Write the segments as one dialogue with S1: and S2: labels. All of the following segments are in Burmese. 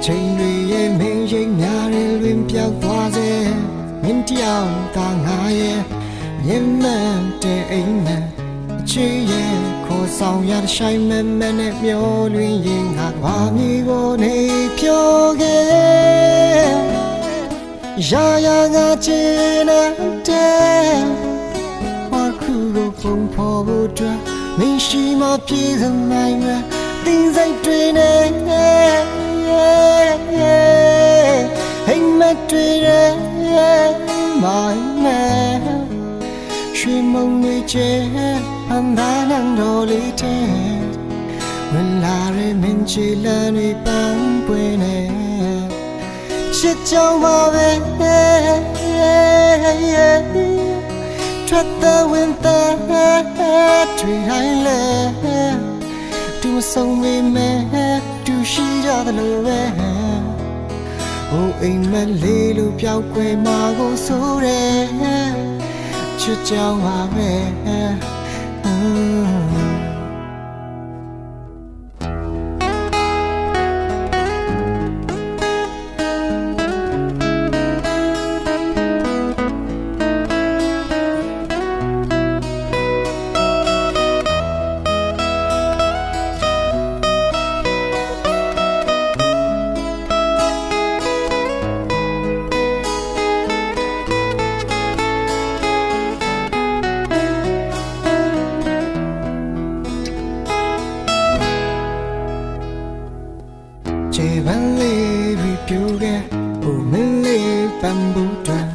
S1: ချိန်တွေရဲ့မင်းရိပ်များတဲ့လွင်ပြောက်သွားစေမင်းတယောက်သာငါရဲ့မျက်မှန်တဲ့အိမ်မက်ချီရဲ့ခေါ်ဆောင်ရတဲ့ဆိုင်မမနဲ့မျောလွင်ရင်ငါဘာမီကိုနေဖြောခဲ့ရာရာငါချင်တဲ့ဘာခုကိုပုံဖော်ဖို့အတွက်မင်းရှိမပြေစနိုင်မှာတင်းစိတ်တွေနဲ့ဟိမ်မက်တွေနဲ့မိုင်းနဲ့ရွှေမုံတွေချဲအန်ဒါနံတော်လေးတဲ့ဝင်လာရဲ့မင်းချီလန်းတွေပန်းပွင့်နေချစ်ကြောင်ပါပဲထွက်တဲ့ဝင်တဲ့တွေတိုင်းလဲတူဆုံးမိမဲ့တူရှိကြသလိုပဲဟိုအိမ်မက်လေးလိုပြောက်ွယ်မှာကိုဆိုရဲချစ်ကြောင်ပါပဲခြေပန်းလေးပြီးပြိုခဲ့ဟိုမင်းလေးပန်းဘူးတွင်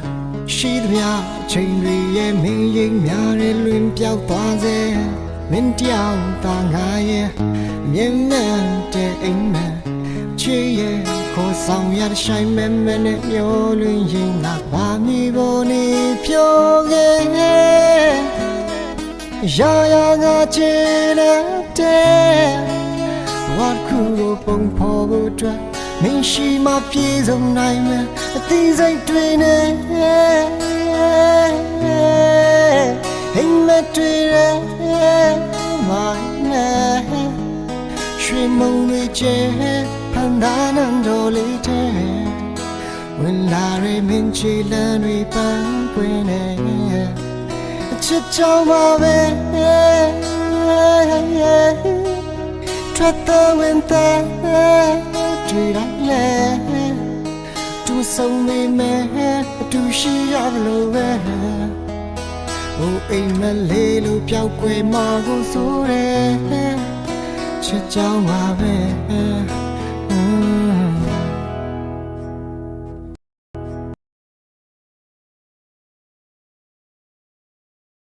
S1: ရှိသမျှချိန်တွေရဲ့မင်းရိပ်များတဲ့လွင်ပြောက်သွားစေမင်းတယောက်သာငါရဲ့မျက်မှန်တဲ့အိမ်မက်ချီရဲ့ခေါ်ဆောင်ရတဲ့ဆိုင်မမနဲ့မျောလွင်ရင်ငါဘာမီပေါ်နေဖြောခဲ့ရာရာငါချင်တဲ့ဘာခုကိုပုံဖော်ဖို့အတွက်မင်းရှိမပြေဆုံးနိုင်မယ်အသီးစိတ်တွေနဲ့ဟိမ်မက်တွေနဲ့မိုင်းနဲ့ရွှေမုံတွေချဲဖန်ဒါနံတော်လေးတဲ့ဝင်လာရဲ့မင်းချီလန်းတွေပန်းပွင့်နေချစ်ကြောင်ပါပဲထွက်တဲ့ဝင်တဲ့တွေတိုင်းလဲတူဆုံးမိမဲ့တူရှိရလို့ပဲဟိုအိမ်မက်လေးလိုပြောက်ွယ်မှာကိုဆိုရဲချစ်ကြောင်ပါပဲ